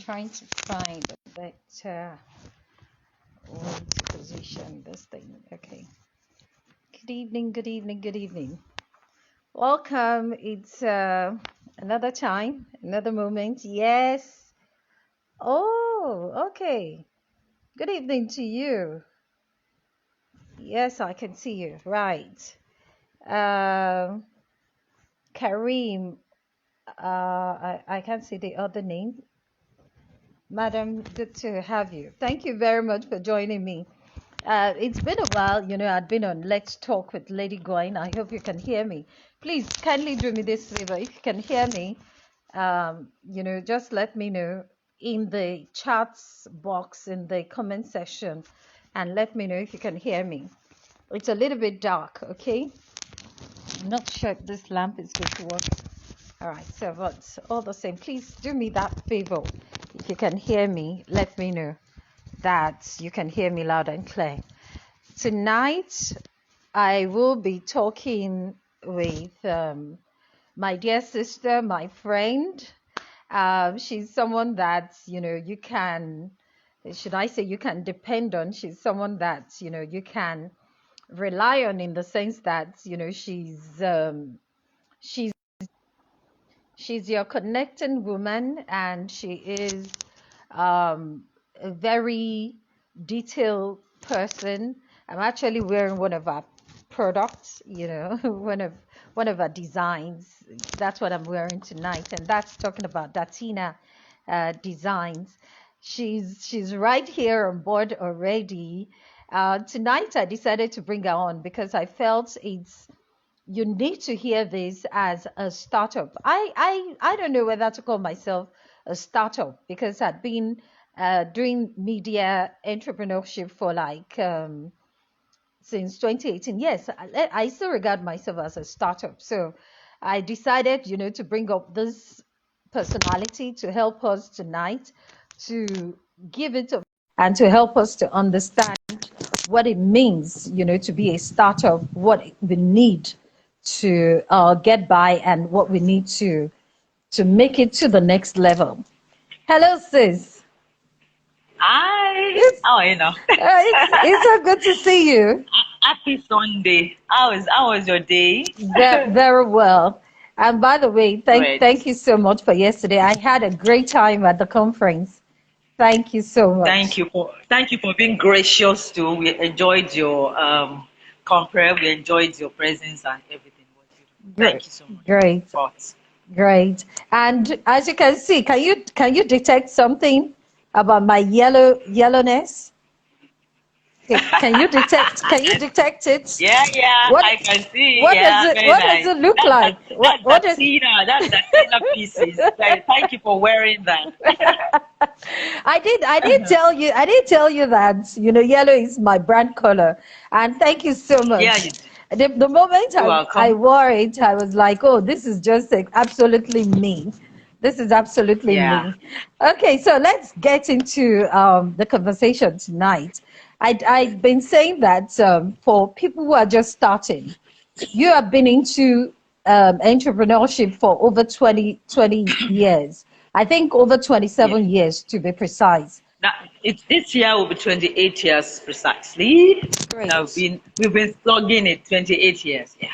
trying to find a better way to position this thing. Okay. Good evening, good evening, good evening. Welcome. It's another time, another moment. Yes. Oh, okay. Good evening to you. Yes, I can see you. Right. Uh, Kareem, I can't see the other name. Madam, good to have you. Thank you very much for joining me. It's been a while, I'd been on Let's Talk with Ladygwen. I hope you can hear me. Please kindly do me this favor. If you can hear me, just let me know in the chats box in the comment section and let me know if you can hear me. It's a little bit dark, okay? I'm not sure if this lamp is going to work. All right, so but all the same, please do me that favor. If you can hear me, let me know that you can hear me loud and clear. Tonight, I will be talking with my dear sister, my friend. She's someone that, you can, should I say, you can depend on. She's someone that, you can rely on in the sense that, she's she's your connecting woman, and she is a very detailed person. I'm actually wearing one of our products, one of our designs. That's what I'm wearing tonight, and that's talking about Datina designs. She's right here on board already. Tonight I decided to bring her on because I felt you need to hear this as a startup. I don't know whether to call myself a startup because I'd been doing media entrepreneurship for since 2018. Yes, I still regard myself as a startup. So I decided, to bring up this personality to help us tonight to give it a and to help us to understand what it means, to be a startup, what we need to get by, and what we need to make it to the next level. Hello, sis. Hi. How are you now? It's so good to see you. Happy Sunday. How was your day? Very well. And by the way, Great. thank you so much for yesterday. I had a great time at the conference. Thank you so much. Thank you for being gracious too. We enjoyed your conference. We enjoyed your presence and everything. Thank you so much. Great. And as you can see, can you detect something about my yellowness? Can you detect it? Yeah, I can see. What does it look like? That's Datina pieces. Thank you for wearing that. I did tell you that, yellow is my brand color. And thank you so much. Yeah, the moment I wore it, I was like, oh, this is just absolutely me. This is absolutely me. Okay, so let's get into the conversation tonight. I've been saying that for people who are just starting, you have been into entrepreneurship for over 20 years. I think over 27 years to be precise. Now, this year will be 28 years precisely. Great. We've been slugging it 28 years. Yeah.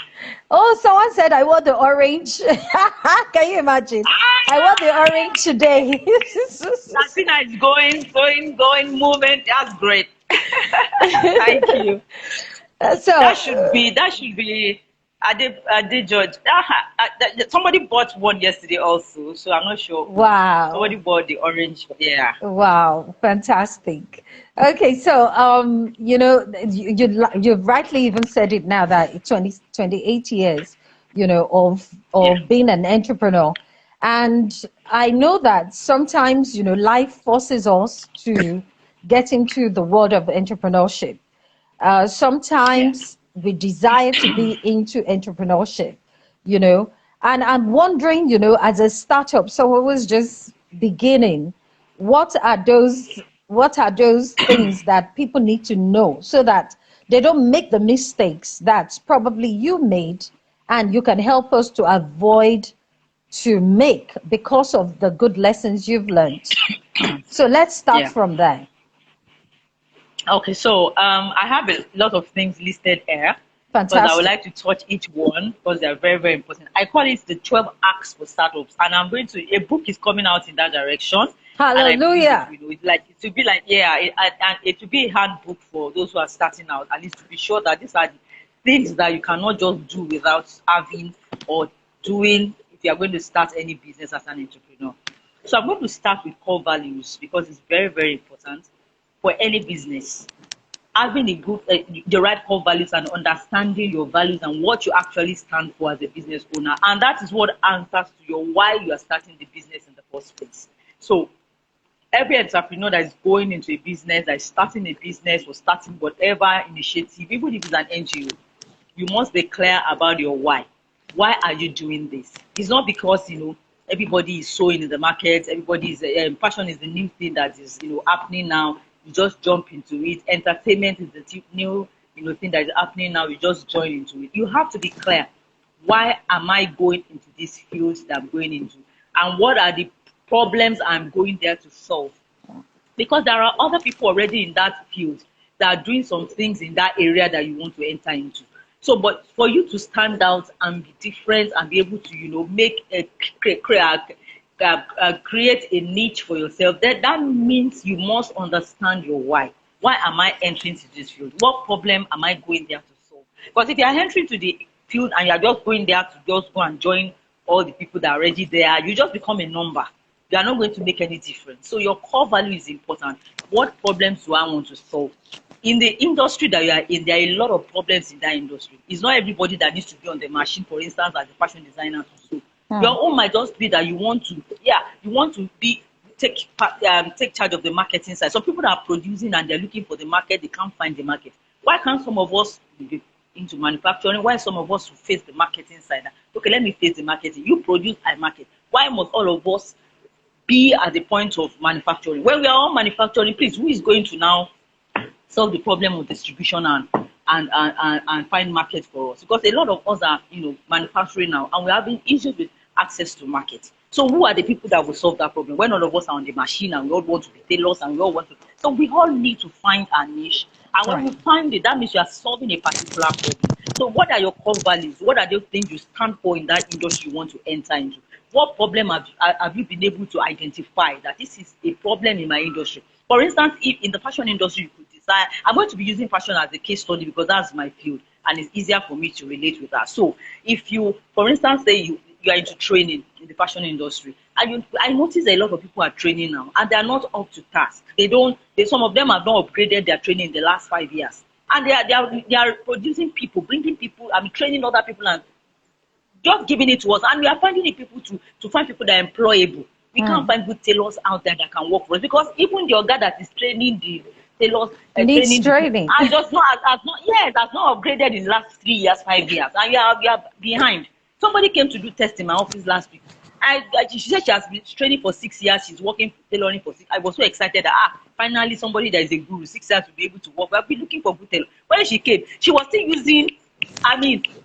Oh, someone said I wore the orange. Can you imagine? I wore the orange today. Datina is going, moving. That's great. Thank you. So that should be. I did judge. Somebody bought one yesterday also, so I'm not sure. Wow. Somebody bought the orange. Yeah. Wow, fantastic. Okay, so you've rightly even said it now that 28 years, of being an entrepreneur. And I know that sometimes, life forces us to get into the world of entrepreneurship. Sometimes we desire to be into entrepreneurship, and I'm wondering, as a startup, someone was just beginning, what are those things that people need to know so that they don't make the mistakes that probably you made, and you can help us to avoid to make because of the good lessons you've learned? So let's start from there. Okay, so I have a lot of things listed here. Fantastic. Because I would like to touch each one because they are very, very important. I call it the 12 acts for startups, and I'm going to, a book is coming out in that direction. Hallelujah. And I believe it will be like, and it will be a handbook for those who are starting out, at least to be sure that these are the things that you cannot just do without having or doing if you are going to start any business as an entrepreneur. So I'm going to start with core values because it's very, very important for any business. Having a good, the right core values and understanding your values and what you actually stand for as a business owner. And that is what answers to your why you are starting the business in the first place. So every entrepreneur that is going into a business, that is starting a business or starting whatever initiative, even if it's an NGO, you must be clear about your why. Why are you doing this? It's not because, everybody is sowing in the market, everybody is, fashion is the new thing that is, happening now. You just jump into it. Entertainment is the new, thing that is happening now. You just join into it. You have to be clear. Why am I going into this field that I'm going into? And what are the problems I'm going there to solve? Because there are other people already in that field that are doing some things in that area that you want to enter into. So, but for you to stand out and be different and be able to, create a niche for yourself, that means you must understand your why. Why am I entering to this field? What problem am I going there to solve? Because if you are entering to the field and you are just going there to just go and join all the people that are already there, you just become a number. You are not going to make any difference. So your core value is important. What problems do I want to solve? In the industry that you are in, there are a lot of problems in that industry. It's not everybody that needs to be on the machine, for instance, as a fashion designer to sew. Your own might just be that you want to take charge of the marketing side. Some people that are producing and they're looking for the market, they can't find the market. Why can't some of us be into manufacturing? Why some of us face the marketing side? Okay, let me face the marketing. You produce, I market. Why must all of us be at the point of manufacturing? When we are all manufacturing, please, who is going to now solve the problem of distribution and find market for us? Because a lot of us are manufacturing now, and we're having issues with access to market. So who are the people that will solve that problem when all of us are on the machine and we all want to be tailors and we all want to? So we all need to find a niche, and when we find it, that means you are solving a particular problem. So what are your core values? What are those things you stand for in that industry you want to enter into? What problem have you been able to identify that this is a problem in my industry? For instance, if in the fashion industry you could decide, I'm going to be using fashion as a case study because that's my field and it's easier for me to relate with that. So if you, for instance, say you are into training in the fashion industry, and I notice a lot of people are training now and they are not up to task. Some of them have not upgraded their training in the last 5 years. And they are producing people, bringing people, training other people and just giving it to us, and we are finding it people to find people that are employable. We can't find good tailors out there that can work for us because even the guy that is training the tailors needs training. And has not upgraded in the last 3 years, 5 years, and we are behind. Somebody came to do test in my office last week. She said she has been training for 6 years. She's working tailoring for 6. I was so excited that finally somebody that is a guru, 6 years, will be able to work. We have been looking for good tailor. When she came, she was still using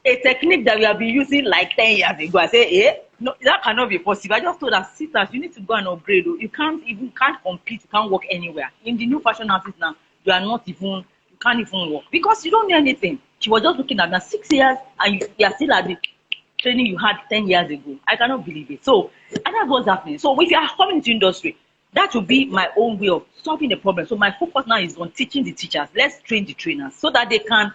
a technique that we have been using like 10 years ago. I said, no, that cannot be possible. I just told her, sisters, you need to go and upgrade. You can't compete, you can't work anywhere. In the new fashion houses now, you can't even work because you don't know anything. She was just looking at that 6 years and you are still at the training you had 10 years ago. I cannot believe it. So, and that's what's happening. So if you are coming into industry, that will be my own way of solving the problem. So my focus now is on teaching the teachers. Let's train the trainers so that they can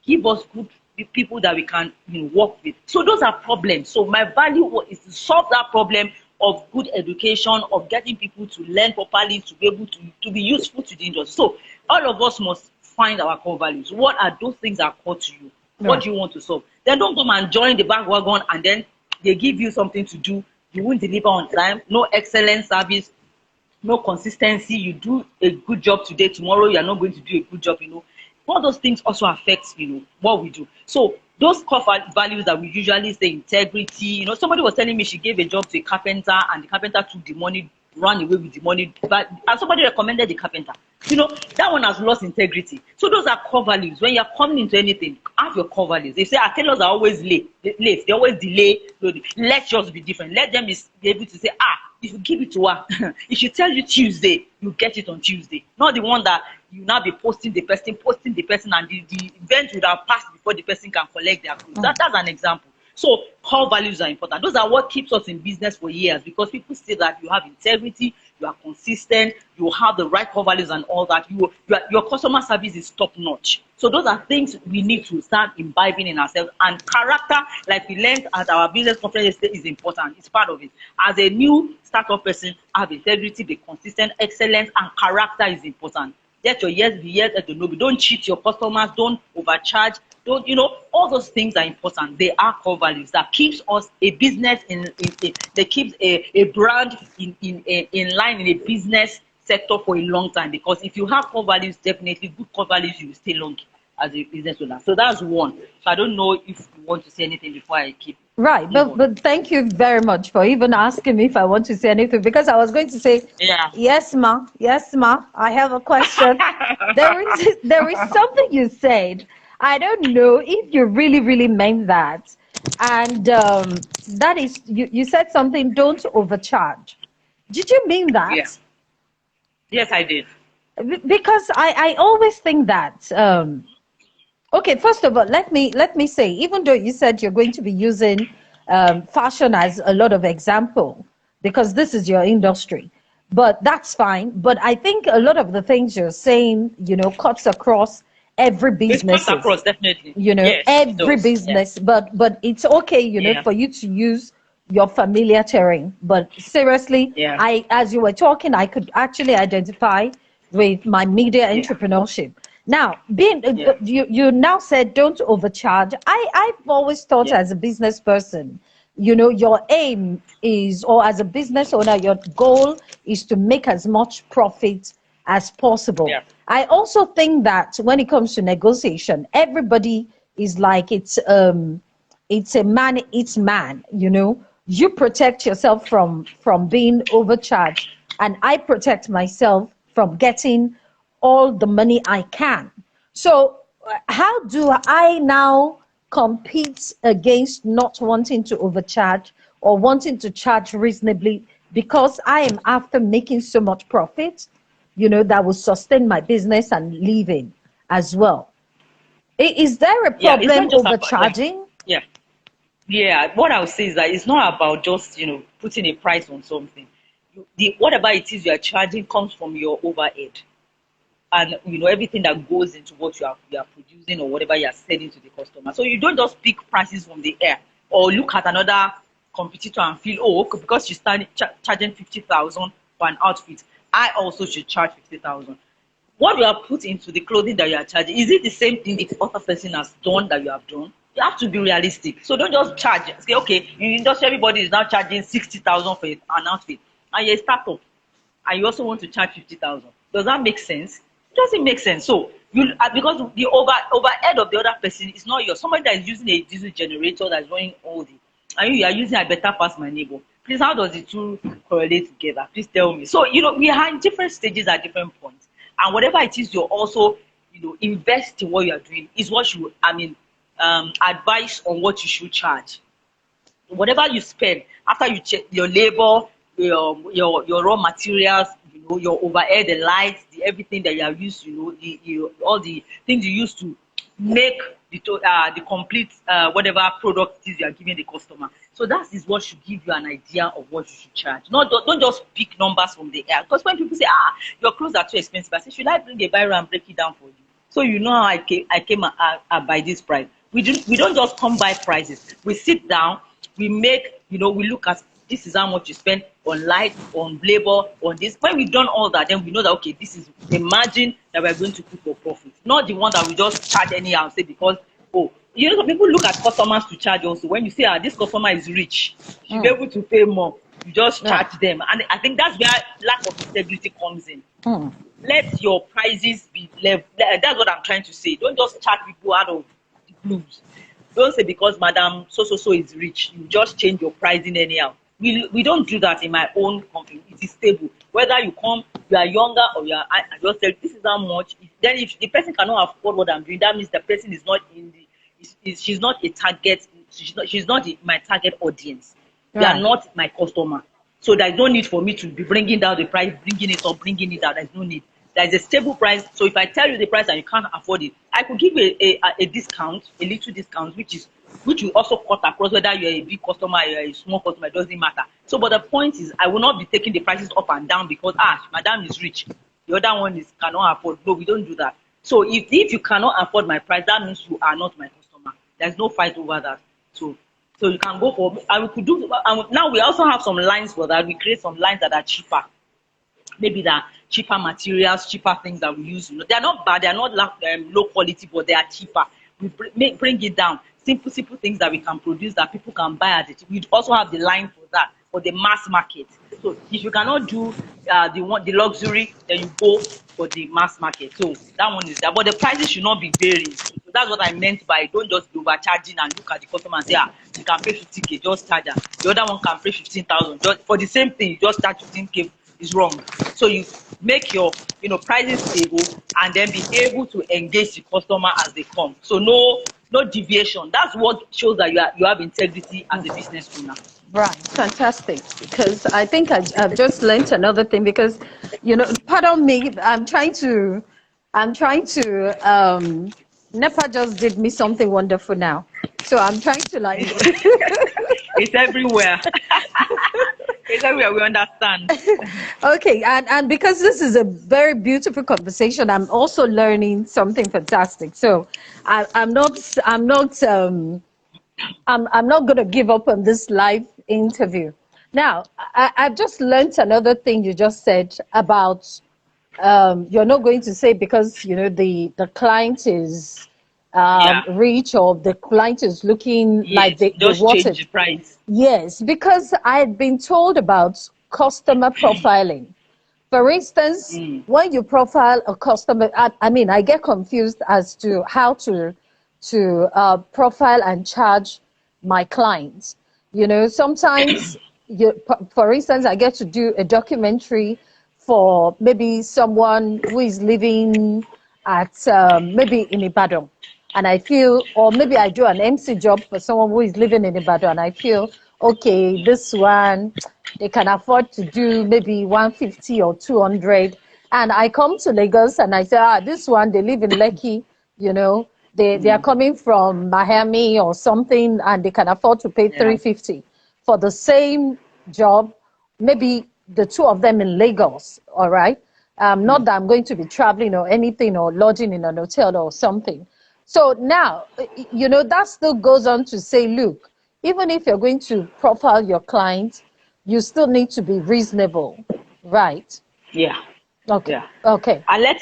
give us good people that we can work with. So those are problems. So my value is to solve that problem of good education, of getting people to learn properly, to be able to be useful to the industry. So all of us must find our core values. What are those things that are core to you? What do you want to solve? Then don't come and join the bandwagon and then they give you something to do. You won't deliver on time. No excellent service. No consistency. You do a good job today, tomorrow you are not going to do a good job. All those things also affect what we do. So those core values that we usually say, integrity. Somebody was telling me she gave a job to a carpenter and the carpenter took the money, ran away with the money, and somebody recommended the carpenter. that one has lost integrity. So those are core values. When you're coming into anything, have your core values. They say our tailors are always late. They always delay. Let's just be different. Let them be able to say, if you give it to her, if she tell you Tuesday, you get it on Tuesday. Not the one that you now be posting the person, and the event would have passed before the person can collect their clothes. That's an example. So core values are important. Those are what keeps us in business for years, because people say that you have integrity, you are consistent, you have the right core values and all that. Your customer service is top notch. So those are things we need to start imbibing in ourselves. And character, like we learned at our business conference yesterday, is important. It's part of it. As a new startup person, have integrity, be consistent, excellence, and character is important. Let your yes be yes, let your no be. Don't cheat your customers, don't overcharge. Don't, all those things are important. They are core values that keeps us a business that keeps a brand in line in a business sector for a long time. Because if you have core values, definitely good core values, you will stay long as a business owner. So that's one. So I don't know if you want to say anything before I keep. Right, but thank you very much for even asking me if I want to say anything, because I was going to say, yes, ma, I have a question. there is something you said. I don't know if you really meant that. And that is, you said something, don't overcharge. Did you mean that? Yeah. Yes, I did. Because I always think that, okay, first of all, let me say, even though you said you're going to be using fashion as a lot of example, because this is your industry, but that's fine. But I think a lot of the things you're saying, cuts across every business. It cuts across, definitely. Yes, every business. Yeah. But it's okay, for you to use your familiar terrain. But seriously, as you were talking, I could actually identify with my media entrepreneurship. Now, you now said don't overcharge. I've always thought as a business person, your aim is, or as a business owner, your goal is to make as much profit as possible. Yeah. I also think that when it comes to negotiation, everybody is like it's a man eats man. You protect yourself from being overcharged, and I protect myself from getting all the money I can. So how do I now compete against not wanting to overcharge or wanting to charge reasonably, because I am after making so much profit, that will sustain my business and living as well? Is there a problem overcharging? Yeah. What I would say is that it's not about just, putting a price on something. Whatever it is you are charging comes from your overhead. And everything that goes into what you are producing or whatever you are selling to the customer. So you don't just pick prices from the air or look at another competitor and feel, because she's charging 50,000 for an outfit, I also should charge 50,000. What you have put into the clothing that you are charging, is it the same thing the other person has done that you have done? You have to be realistic. So don't just charge. Say, okay, in industry everybody is now charging 60,000 for an outfit, and you're a startup, and you also want to charge 50,000. Does that make sense? It doesn't make sense. So because the overhead of the other person is not yours. Somebody that is using a diesel generator that's running all day, and you are using I better pass my neighbor. Please, how does the two correlate together? Please tell me. So we are in different stages at different points, and whatever it is you're also invest in what you are doing is what you advice on what you should charge. Whatever you spend after you check your labor, your raw materials, your overhead, the lights, everything that you have used, all the things you use to make the complete whatever product it is you are giving the customer. So that is what should give you an idea of what you should charge. Don't just pick numbers from the air. Because when people say, your clothes are too expensive, I say, should I bring a buyer and break it down for you? So how I came by this price. We don't just come by prices. We sit down, we make, we look at this is how much you spend on light, on labor, on this. When we've done all that, then we know that, okay, this is the margin that we're going to put for profit. Not the one that we just charge anyhow, say because, some people look at customers to charge also. When you say, this customer is rich, she'll be able to pay more, you just charge them. And I think that's where lack of integrity comes in. Let your prices be level. That's what I'm trying to say. Don't just charge people out of the blues. Don't say because Madam so is rich, you just change your pricing anyhow. we don't do that in my own company. It is stable. Whether you come, you are younger or you are, I just tell you, this is how much. Then if the person cannot afford what I'm doing, that means the person is not in the, she's not a target. She's not my target audience. They are not my customer. So there's no need for me to be bringing down the price, bringing it up, bringing it down. There's no need. There's a stable price. So if I tell you the price and you can't afford it, I could give you a discount, a little discount, which will also cut across whether you're a big customer or you're a small customer. It doesn't matter. So, but the point is, I will not be taking the prices up and down because madam is rich. The other one is cannot afford. No, we don't do that. So if you cannot afford my price, that means you are not my customer. There's no fight over that. So you can go for, and we could do, now we also have some lines for that. We create some lines that are cheaper. Maybe that cheaper materials, cheaper things that we use. They are not bad, they are not low quality, but they are cheaper. We bring it down. Simple things that we can produce that people can buy at it. We also have the line for that, for the mass market. So if you cannot do the luxury, then you go for the mass market. So that one is there. But the prices should not be varying. So that's what I meant by don't just be overcharging and look at the customer and say, you can pay 50K, just charge her. The other one can pay 15,000. Just for the same thing, you just charge 15K. Is wrong. So you make your prices stable and then be able to engage the customer as they come. So no deviation. That's what shows that you have integrity as a business owner. Right, fantastic. Because I think I've just learned another thing. Because pardon me, I'm trying to. NEPA just did me something wonderful now, so I'm trying to like. It's everywhere. It's everywhere. We understand. Okay, and because this is a very beautiful conversation, I'm also learning something fantastic. So I'm not going to give up on this live interview. Now, I've just learned another thing you just said about you're not going to say because the client is rich or the client is looking like they want change the price. Yes, because I had been told about customer profiling. For instance, when you profile a customer, I get confused as to how to profile and charge my clients. Sometimes, for instance, I get to do a documentary for maybe someone who is living at maybe in Ibadan. And I feel, or maybe I do an MC job for someone who is living in Ibadan, and I feel, okay, this one, they can afford to do maybe 150 or 200. And I come to Lagos and I say, this one, they live in Lekki, they are coming from Miami or something, and they can afford to pay 350 for the same job, maybe the two of them in Lagos, all right? Not that I'm going to be traveling or anything or lodging in an hotel or something. So now, that still goes on to say, look, even if you're going to profile your client, you still need to be reasonable, right? Yeah. Okay. Yeah. Okay. And let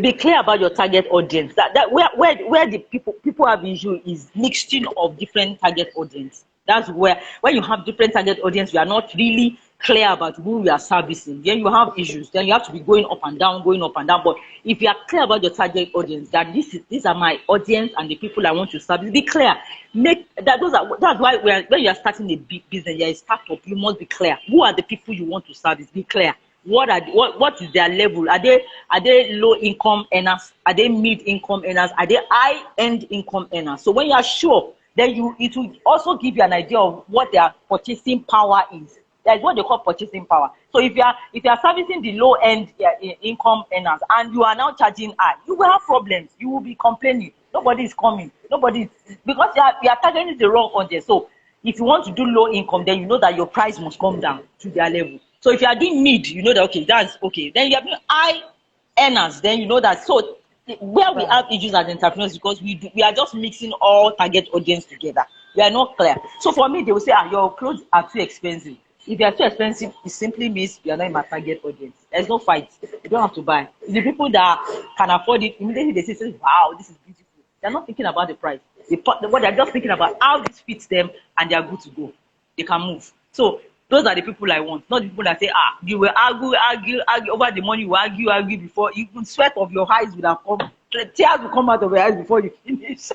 be clear about your target audience. That where the people have issue is mixing of different target audience. That's where when you have different target audience, you are not really clear about who you are servicing. Then you have issues. Then you have to be going up and down. But if you are clear about your target audience, that these are my audience and the people I want to service, be clear. That's why when you are starting a big business, you're a startup, you must be clear. Who are the people you want to service? Be clear. What is their level? Are they low income earners? Are they mid income earners? Are they high end income earners? So when you are sure, then it will also give you an idea of what their purchasing power is. That's what they call purchasing power. So if you are servicing the low end income earners and you are now charging high, you will have problems. You will be complaining. Nobody is coming. Because you are targeting the wrong audience. So if you want to do low income, then you know that your price must come down to their level. So if you are doing mid, you know that okay, that's okay. Then you have high earners, then you know that. So where we have issues as entrepreneurs because we are just mixing all target audience together. We are not clear. So for me, they will say, your clothes are too expensive. If they are too expensive, it simply means you are not in my target audience. There's no fight. You don't have to buy. The people that can afford it, immediately they say, wow, this is beautiful. They're not thinking about the price. What they're just thinking about how this fits them and they are good to go. They can move. So those are the people I want, not the people that say, you will argue over the money, you argue before even sweat of your eyes will have come, tears will come out of your eyes before you finish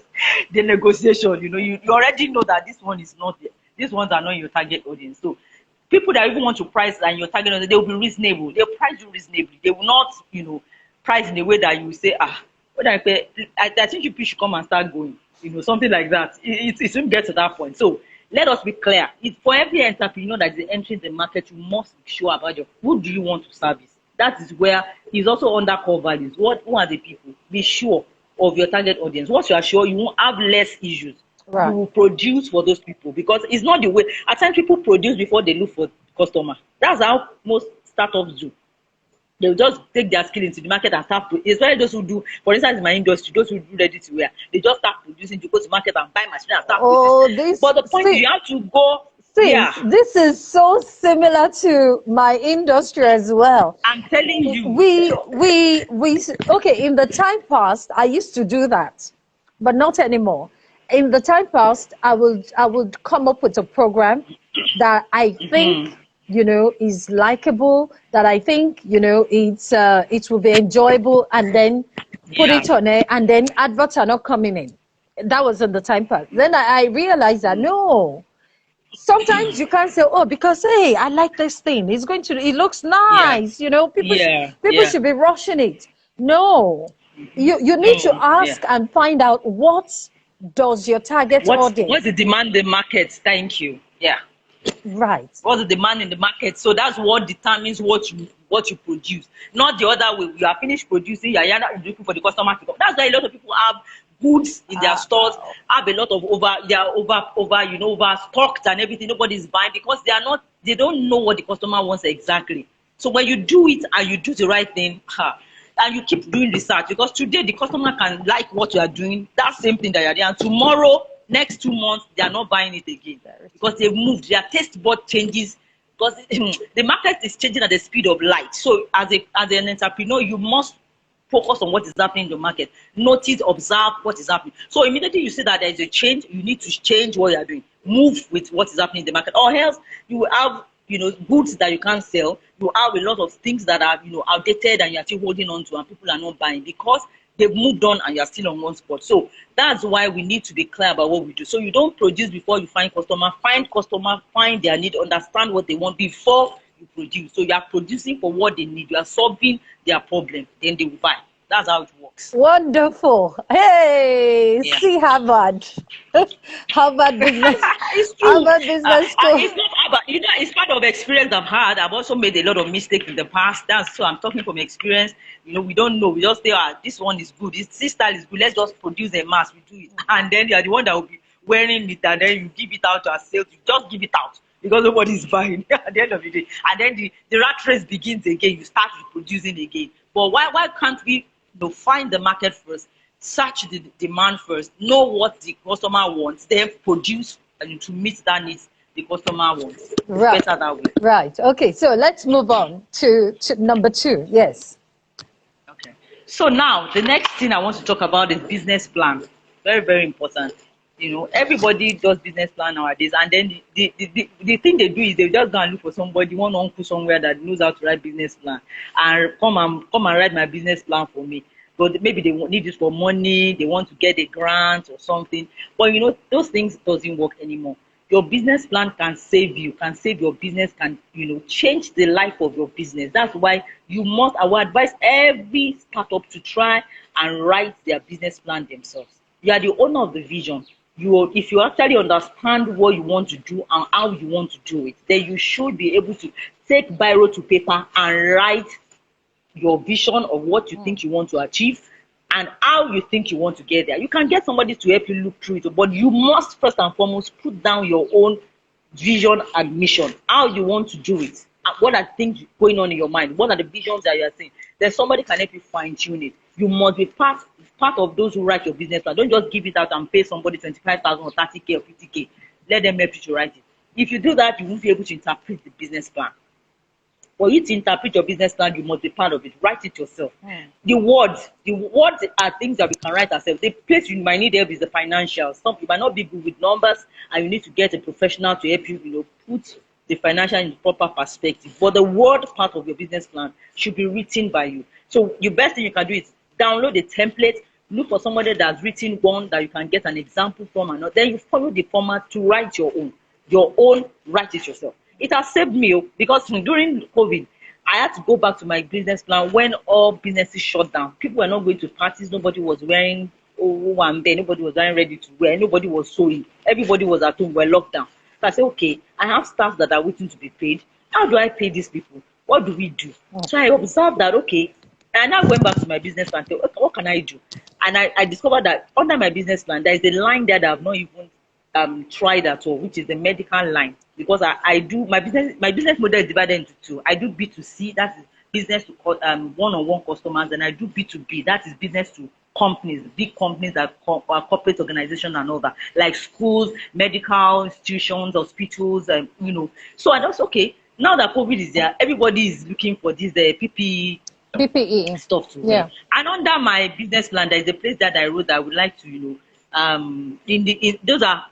the negotiation. You already know that this one is not, these ones are not your target audience. So people that even want to price and your target audience, they will be reasonable. They'll price you reasonably. They will not, price in a way that you will say, what I pay, I think you should come and start going, something like that. It shouldn't get to that point. So let us be clear. For every entrepreneur that is entering the market, you must be sure about who do you want to service. That is where it's also under core values. Who are the people? Be sure of your target audience. Once you are sure, you won't have less issues. Right. You will produce for those people, because it's not the way. At times people produce before they look for customer. That's how most startups do. They'll just take their skill into the market and start. Especially those who do, for instance, in my industry, those who do ready to wear, they just start producing to go to market and buy machine and start producing. But the point is, you have to go. This is so similar to my industry as well. I'm telling you. We okay, in the time past, I used to do that, but not anymore. In the time past, I would come up with a program that I think is likable, that I think it will be enjoyable, and then put it on air, and then adverts are not coming in. That was in the time past. Then I realized that no. Sometimes you can't say, because hey, I like this thing. It looks nice. People should be rushing it. No, you need to ask and find out what does your target audience. What's the demand in the market? Thank you. Yeah. Right. What's the demand in the market? So that's what determines what you produce. Not the other way. You are finished producing, you're looking for the customer to come. That's why a lot of people have goods in their stores, have a lot of overstocked and everything. Nobody's buying because they don't know what the customer wants exactly. So when you do it and you do the right thing, and you keep doing research, because today the customer can like what you are doing, that same thing that you're doing, and tomorrow, next 2 months, they are not buying it again because they've moved. Their taste bud changes because the market is changing at the speed of light. So as an entrepreneur, you must focus on what is happening in the market. Notice, observe what is happening. So immediately you see that there is a change, you need to change what you are doing. Move with what is happening in the market, or else you will have goods that you can't sell. You have a lot of things that are outdated and you're still holding on to, and people are not buying because they've moved on and you're still on one spot. So that's why we need to be clear about what we do. So you don't produce before you find customer. Find customer, find their need, understand what they want before you produce. So you are producing for what they need. You are solving their problem. Then they will buy. That's how it works. Wonderful. Hey, see Harvard. Harvard Business. It's true. Harvard Business School. It's not Harvard. It's part of experience I've had. I've also made a lot of mistakes in the past. So I'm talking from experience. We don't know. We just say, this one is good. This style is good. Let's just produce a mass. We do it. And then you are the one that will be wearing it, and then you give it out to sales. You just give it out because nobody's buying at the end of the day. And then the rat race begins again. You start reproducing again. But why can't we find the market first, search the demand first, know what the customer wants, then produce to meet that needs the customer wants? Right. Better that way. Right. Okay. So let's move on to number 2. Yes. Okay. So now the next thing I want to talk about is business plan. Very, very important. Everybody does business plan nowadays, and then the thing they do is they just go and look for somebody, one uncle somewhere that knows how to write business plan, and come and write my business plan for me. But maybe they need this for money, they want to get a grant or something. But those things doesn't work anymore. Your business plan can save you, can save your business, can change the life of your business. That's why I would advise every startup to try and write their business plan themselves. You are the owner of the vision. If you actually understand what you want to do and how you want to do it, then you should be able to take biro to paper and write your vision of what you think you want to achieve and how you think you want to get there. You can get somebody to help you look through it, but you must first and foremost put down your own vision and mission, how you want to do it, and what are things going on in your mind, what are the visions that you are seeing. Then somebody can help you fine-tune it. You must be part of those who write your business plan. Don't just give it out and pay somebody 25,000 or 30K or 50K. Let them help you to write it. If you do that, you won't be able to interpret the business plan. For you to interpret your business plan, you must be part of it. Write it yourself. The words are things that we can write ourselves. The place you might need help is the financials. You might not be good with numbers, and you need to get a professional to help you, put the financial in the proper perspective. But the word part of your business plan should be written by you. So the best thing you can do is download a template, look for somebody that's written one that you can get an example from, and then you follow the format to write your own. Write it yourself. it has saved me because during COVID, I had to go back to my business plan when all businesses shut down. People were not going to parties. Nobody was wearing one day. Nobody was wearing ready to wear. Nobody was sewing. Everybody was at home. We're locked down. So I said, okay, I have staff that are waiting to be paid. How do I pay these people? What do we do? So I observed that, okay, and I now went back to my business plan. Okay, what can I do? And I discovered that under my business plan, there is a line there that I've not even tried at all, which is the medical line. Because I do my business model is divided into two. I do B2C, that is business to one-on-one customers, and I do B2B, that is business to companies, big companies that are corporate organizations and all that, like schools, medical institutions, hospitals, So I just, okay, now that COVID is there, everybody is looking for this PPE stuff to wear. And under my business plan, there is a place that I wrote that I would like to, those are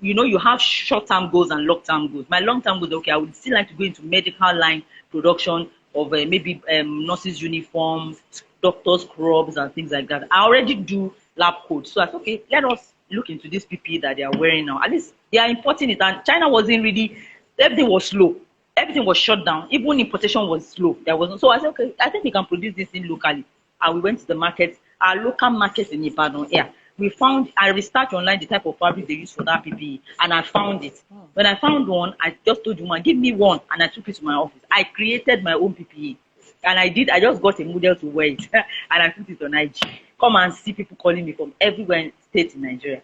you have short-term goals and long-term goals. My long-term goals, okay, I would still like to go into medical line production of maybe nurses uniforms, doctors scrubs and things like that. I already do lab coats, so I said, okay, let us look into this PPE that they are wearing now. At least they are importing it, and China wasn't really, everything was slow. Everything was shut down. Even importation was slow. There wasn't. So I said, okay, I think we can produce this thing locally. And we went to the market, our local market in Ibadan. Yeah, I researched online the type of fabric they use for that PPE, and I found it. When I found one, I just told the woman, give me one, and I took it to my office. I created my own PPE, and I just got a model to wear it, and I put it on IG. Come and see people calling me from everywhere in states in Nigeria.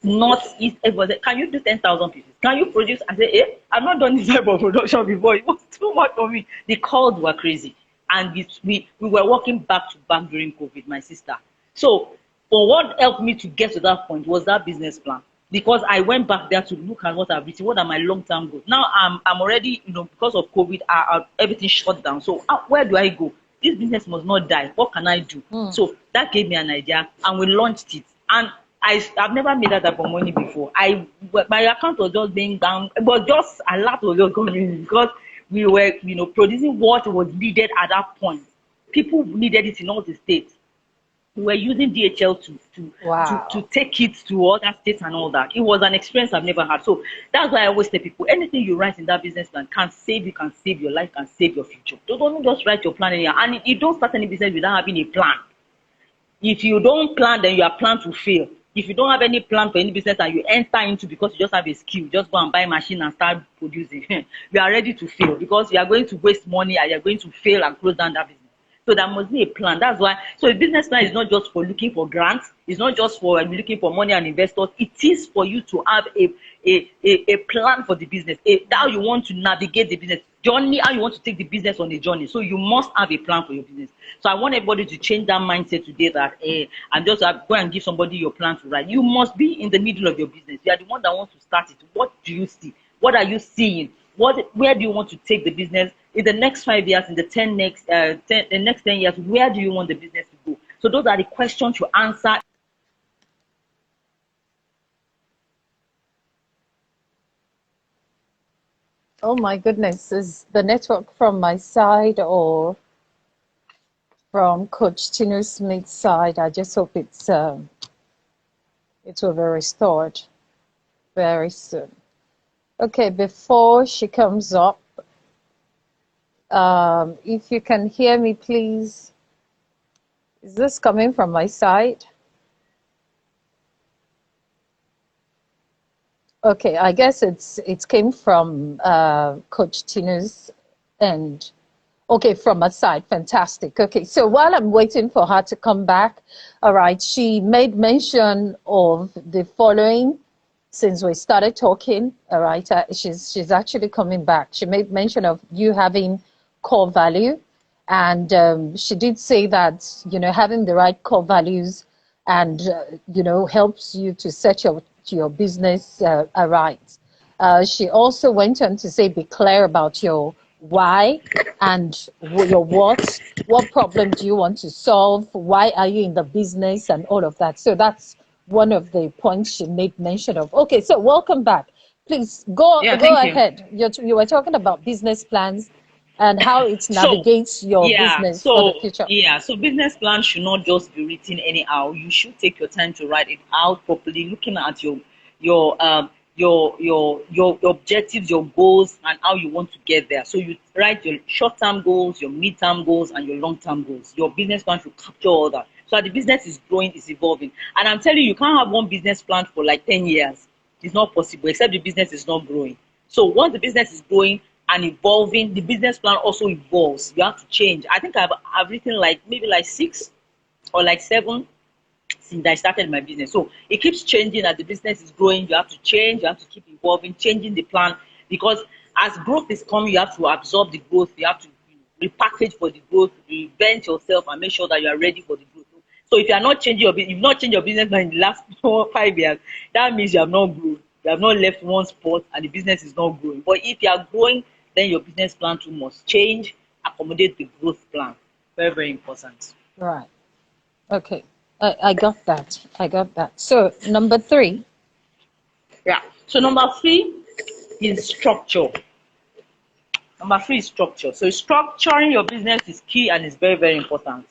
Northeast, everybody, can you do 10,000 pieces? Can you produce? I said, I've not done this type of production before. It was too much for me. The calls were crazy. And we were working back to back during COVID, my sister. So, what helped me to get to that point was that business plan. Because I went back there to look at what I've written, what are my long-term goals. Now I'm already, because of COVID, everything shut down. So where do I go? This business must not die. What can I do? So that gave me an idea, and we launched it. And I've never made that type of money before. My account was just being down, but just a lot was just coming in because we were, producing what was needed at that point. People needed it in all the states. We were using DHL to take it to other states and all that. It was an experience I've never had. So that's why I always tell people, anything you write in that business plan can save you, can save your life, can save your future. Don't just write your plan in here. And you don't start any business without having a plan. If you don't plan, then you are planned to fail. If you don't have any plan for any business and you enter into because you just have a skill, just go and buy a machine and start producing, you are ready to fail because you are going to waste money and you are going to fail and close down that business. So there must be a plan. That's why. So a business plan is not just for looking for grants. It's not just for looking for money and investors. It is for you to have a plan for the business, how you want to navigate the business journey, how you want to take the business on a journey. So you must have a plan for your business. So I want everybody to change that mindset today that and just go and give somebody your plan to write. You must be in the middle of your business. You are the one that wants to start it. What do you see? What are you seeing? Where do you want to take the business in the next 5 years, in the next 10 years? Where do you want the business to go? So those are the questions you answer. Oh my goodness, is the network from my side or from Coach Tinu Smith's side? I just hope it will be restored very soon. Okay, before she comes up, if you can hear me, please. Is this coming from my side? Okay, I guess it came from Coach Tinu's end. Okay, from her side, fantastic. Okay, so while I'm waiting for her to come back, all right, she made mention of the following since we started talking, all right, she's actually coming back. She made mention of you having core value, and she did say that, having the right core values and, helps you to set your business right. She also went on to say, be clear about your why and your what problem do you want to solve, why are you in the business, and all of that. So that's one of the points she made mention of. Okay, so welcome back. Please go ahead. You were talking about business plans and how it navigates your business for the future. Yeah, so business plan should not just be written anyhow. You should take your time to write it out properly, looking at your your objectives, your goals, and how you want to get there. So you write your short-term goals, your mid-term goals, and your long-term goals. Your business plan should capture all that. So that the business is growing, is evolving. And I'm telling you, you can't have one business plan for like 10 years. It's not possible, except the business is not growing. So once the business is growing and evolving, the business plan also evolves. You have to change. I think I've written like maybe like 6 or like 7 since I started my business. So it keeps changing as the business is growing. You have to change, you have to keep evolving, changing the plan, because as growth is coming, you have to absorb the growth, you have to repackage for the growth, reinvent yourself and make sure that you are ready for the growth. So if you are not changing your business, you've not changed your business plan in the last 4 or 5 years, that means you have not grown. You have not left one spot and the business is not growing. But if you are growing, then your business plan too must change, accommodate the growth plan. Very, very important. Right. Okay. I got that. I got that. So number 3. Yeah. So number 3 is structure. Number 3 is structure. So structuring your business is key and is very, very important.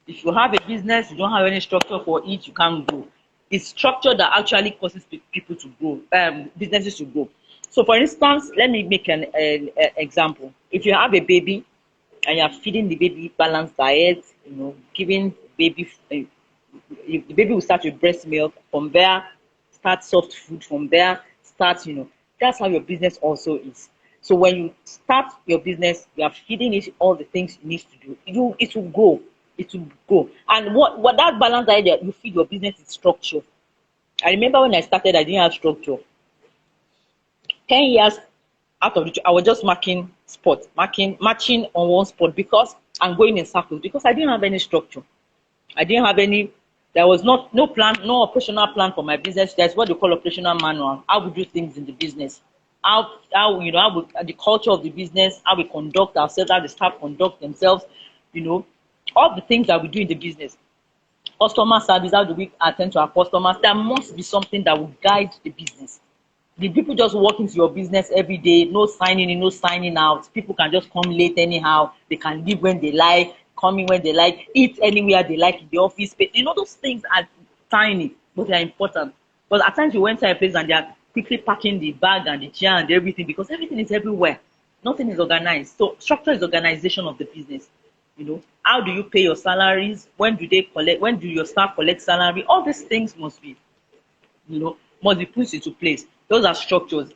If you have a business, you don't have any structure for it, you can't grow. It's structure that actually causes people to grow, businesses to grow. So for instance, let me make an example. If you have a baby and you're feeding the baby balanced diet, giving baby, the baby will start with breast milk. From there, start soft food. From there, start, that's how your business also is. So when you start your business, you are feeding it all the things it needs to do. It will grow. It will go. And what that balance idea you feed your business is structure. I remember when I started, I didn't have structure. 10 years out of it, I was just marching on one spot because I'm going in circles, because I didn't have any structure. I didn't have any, there was no plan, no operational plan for my business. That's what they call operational manual. How we do things in the business. How the culture of the business, how we conduct ourselves, how the staff conduct themselves, all the things that we do in the business. Customer service, how do we attend to our customers? There must be something that will guide the business. The people just walk into your business every day, no signing in, no signing out. People can just come late anyhow. They can leave when they like, come in when they like, eat anywhere they like in the office space. Those things are tiny, but they are important. But at times you went to a place and they are quickly packing the bag and the chair and everything, because everything is everywhere. Nothing is organized. So structure is organization of the business. How do you pay your salaries? When do they collect? When do your staff collect salary? All these things must be put into place. Those are structures.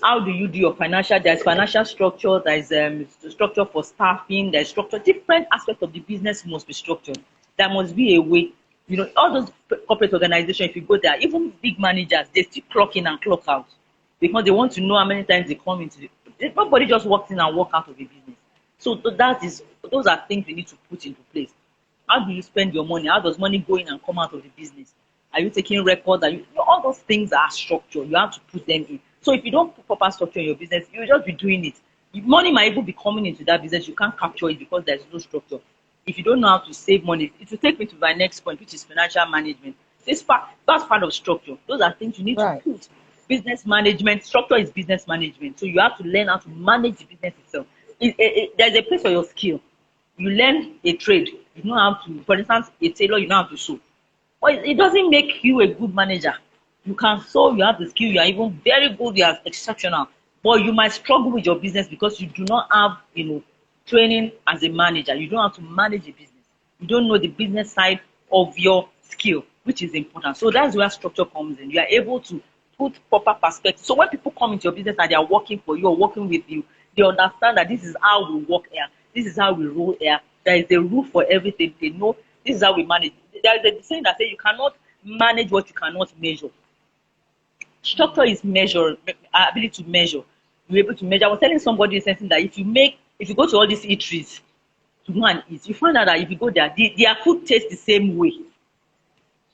How do you do your financial? There's financial structure. There's structure for staffing. There's structure. Different aspects of the business must be structured. There must be a way. All those corporate organizations, if you go there, even big managers, they still clock in and clock out, because they want to know how many times they come into it. Nobody just walks in and walk out of a business. So those are things we need to put into place. How do you spend your money? How does money go in and come out of the business? Are you taking records? All those things are structured. You have to put them in. So if you don't put proper structure in your business, you'll just be doing it. Money might even be coming into that business. You can't capture it because there's no structure. If you don't know how to save money, it will take me to my next point, which is financial management. That's part of structure. Those are things you need to put. Business management, structure is business management. So you have to learn how to manage the business itself. There's a place for your skill. You learn a trade, you know how to, for instance, a tailor, you know how to sew. But it doesn't make you a good manager. You can sew, you have the skill, you are even very good, you are exceptional. But you might struggle with your business because you do not have, training as a manager. You don't have to manage a business. You don't know the business side of your skill, which is important. So that's where structure comes in. You are able to put proper perspective. So when people come into your business and they are working for you or working with you, they understand that this is how we work here. This is how we roll here. There is a rule for everything. They know this is how we manage. There is a saying that says you cannot manage what you cannot measure. Structure is measure, ability to measure. You're able to measure. I was telling somebody something that if you go to all these eateries to go and eat, you find out that if you go there, their food tastes the same way.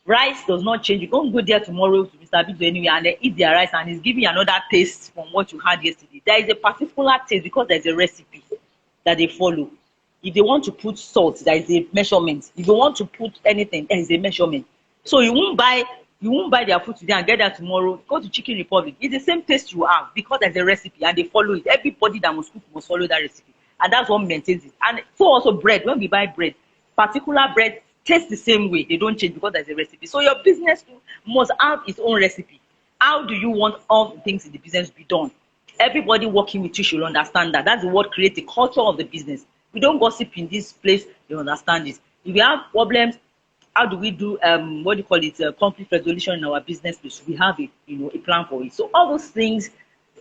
Rice does not change. You can't go there tomorrow to Mr. Big anywhere and then eat their rice and it's giving you another taste from what you had yesterday. There is a particular taste because there's a recipe that they follow. If they want to put salt, there is a measurement. If they want to put anything, there is a measurement. So you won't buy their food today and get that tomorrow. Go to Chicken Republic. It's the same taste you have because there's a recipe and they follow it. Everybody that must cook must follow that recipe. And that's what maintains it. And so also bread. When we buy bread, particular bread tastes the same way. They don't change because there's a recipe. So your business must have its own recipe. How do you want all the things in the business to be done? Everybody working with you should understand that. That's what creates the culture of the business. We don't gossip in this place. They understand this. If we have problems, how do we do what do you call it, conflict resolution in our business place? We have a plan for it. So all those things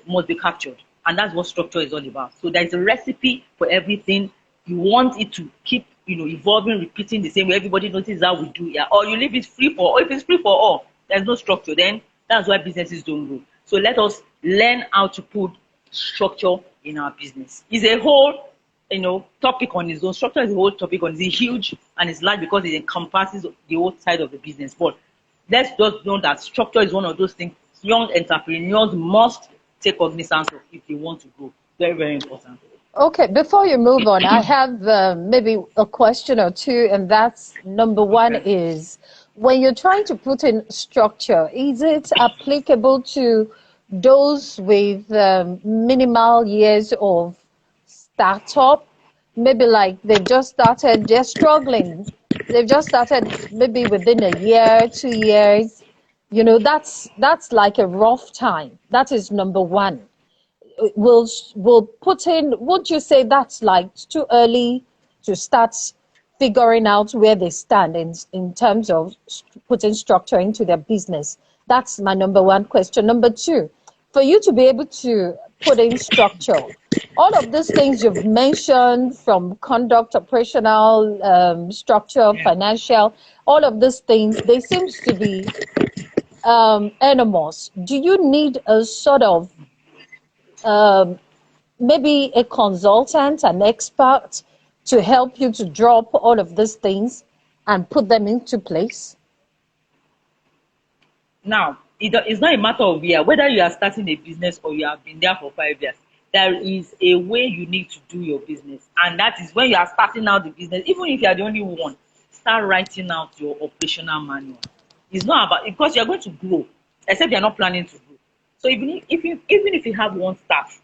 must be captured, and that's what structure is all about. So there's a recipe for everything. You want it to keep evolving, repeating the same way. Everybody notices how we do here, or you leave it free for all. If it's free for all, there's no structure. Then that's why businesses don't grow. So let us learn how to put structure in our business. It's a whole topic on its own. Structure is a whole topic on its own. It's huge and it's large because it encompasses the whole side of the business. But let's just know that structure is one of those things young entrepreneurs must take cognizance of if they want to grow. Very, very important. Okay, before you move on, I have maybe a question or two, and that's number one is, when you're trying to put in structure, is it applicable to those with minimal years of startup? Maybe like they've just started, they're struggling. They've just started maybe within a year, 2 years. That's like a rough time. That is number one. We'll put in, would you say that's like too early to start figuring out where they stand in terms of putting structure into their business? That's my number one question. Number two, for you to be able to put in structure, all of these things you've mentioned, from conduct, operational structure, financial, all of these things, they seem to be enormous. Do you need a sort of maybe a consultant, an expert, to help you to drop all of these things and put them into place? Now, it's not a matter of whether you are starting a business or you have been there for 5 years. There is a way you need to do your business, and that is when you are starting out the business. Even if you are the only one, start writing out your operational manual. It's not about, because you are going to grow, except you are not planning to grow. So even if you have one staff,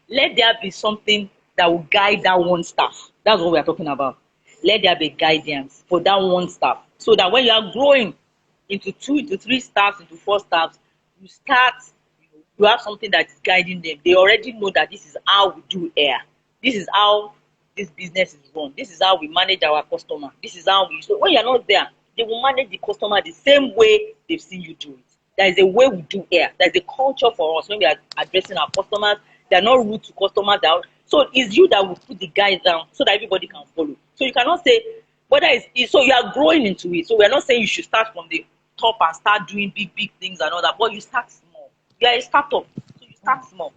let there be something that will guide that one staff. That's what we are talking about. Let there be guidance for that one staff, so that when you are growing into 2, into 3 staffs, into 4 staffs, you have something that is guiding them. They already know that this is how we do air. This is how this business is run. This is how we manage our customer. This is how we. So when you are not there, they will manage the customer the same way they've seen you do it. There is a way we do air. There is a culture for us when we are addressing our customers. They are not rude to customers. So it's you that will put the guide down so that everybody can follow. So you cannot say whether it's so you are growing into it. So we are not saying you should start from the top and start doing big things and all that, but you start small. You are a startup, so you start small.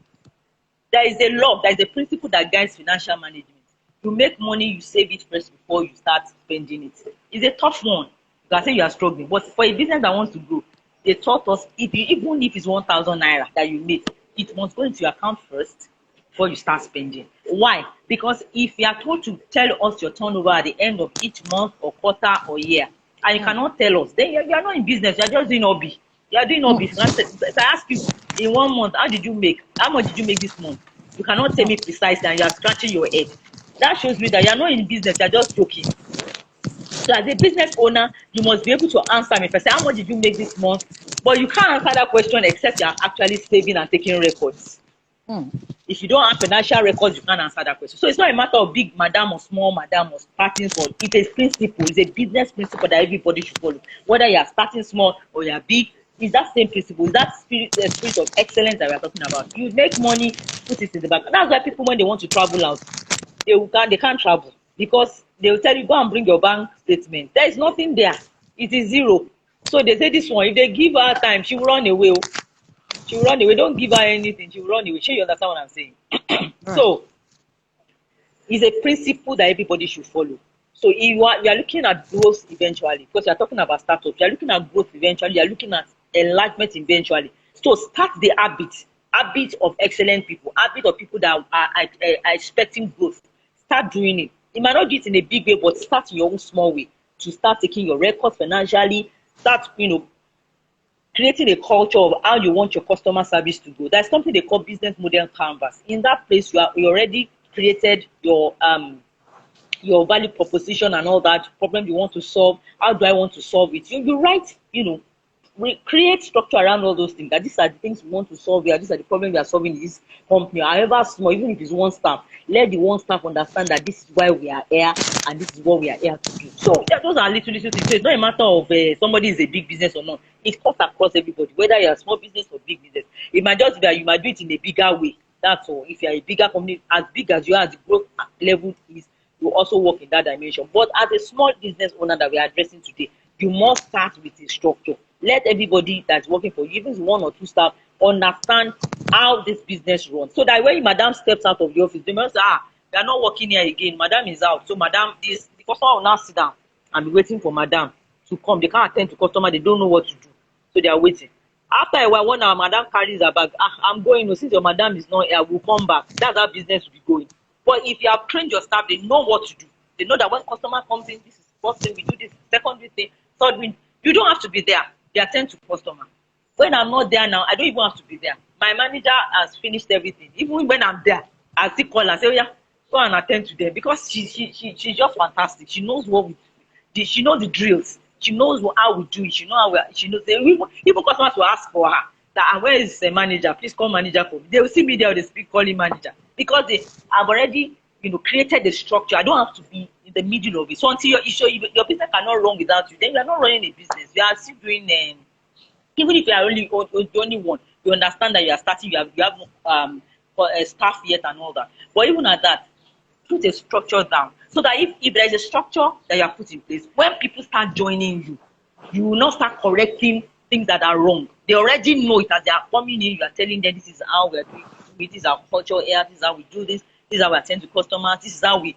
There is a law, there is a principle that guides financial management. You make money, you save it first before you start spending it. It's a tough one. You can say you are struggling, but for a business that wants to grow, they taught us even if it's 1,000 naira that you make, it must go into your account first before you start spending. Why? Because if you are told to tell us your turnover at the end of each month or quarter or year, and you cannot tell us, then you are not in business. You are just doing hobby. You are doing hobby. If I ask you in 1 month, how much did you make this month? You cannot tell me precisely, and you are scratching your head. That shows me that you are not in business. You are just joking. So as a business owner, you must be able to answer me. If I say, how much did you make this month? But you can't answer that question except you are actually saving and taking records. If you don't have financial records, you can't answer that question. So it's not a matter of big madam or small madam or starting small. It's a principle. It's a business principle that everybody should follow. Whether you are starting small or you are big, it's that same principle. It's that spirit of excellence that we are talking about. You make money, put it in the bank. That's why people, when they want to travel out, they can't travel, because they will tell you, go and bring your bank statement. There is nothing there. It is zero. So they say this one, if they give her time, she will run away. She will run away. Don't give her anything. She will run away. Sure, you understand what I'm saying? So it's a principle that everybody should follow. So if you are looking at growth eventually, because you are talking about startups, you are looking at growth eventually, you are looking at enlargement eventually. So start the habit of excellent people, habit of people that are expecting growth. Start doing it. You might not do it in a big way, but start in your own small way to start taking your records financially. Start, creating a culture of how you want your customer service to go. There's something they call business model canvas. In that place, you already created your value proposition and all that problem you want to solve. How do I want to solve it? You write, we create structure around all those things. That these are the things we want to solve here. These are the problems we are solving in this company. However small, even if it's one staff, let the one staff understand that this is why we are here and this is what we are here to do. So yeah, those are little things. So it's not a matter of somebody is a big business or not. It cuts across everybody, whether you're a small business or big business. It might just be that you might do it in a bigger way. That's all. If you're a bigger company, as big as you are, the growth level is, you also work in that dimension. But as a small business owner that we are addressing today, you must start with a structure. Let everybody that's working for you, even one or two staff, understand how this business runs. So that when madam steps out of the office, they must say, we are not working here again. Madam is out. So madam, the customer will now sit down and be waiting for madam to come. They can't attend to customer. They don't know what to do. So they are waiting. After a while, when our madam carries her bag, I'm going. Since your madam is not here, we'll come back. That's how business will be going. But if you have trained your staff, they know what to do. They know that when customer comes in, this is first thing we do, this second thing, third thing. You don't have to be there. They attend to customer. When I'm not there now, I don't even have to be there. My manager has finished everything. Even when I'm there, I still call her and say, oh yeah, go and attend to them, because she's just fantastic. She knows what we do. She knows the drills. She knows how we do it. She knows even customers will ask for her that, where is the manager? Please call manager for me. They will see me there, they speak calling manager, because they have already created the structure. I don't have to be in the middle of it. So until your business cannot run without you, then you are not running a business. You are still doing even if you are the only one, you understand that you are starting. You have a staff yet and all that. But even at that, put a structure down, so that if there is a structure that you have put in place, when people start joining you, you will not start correcting things that are wrong. They already know it as they are coming in. You are telling them, this is how we are doing it. This is our culture here. This is how we do this. This is how we attend to customers. This is how we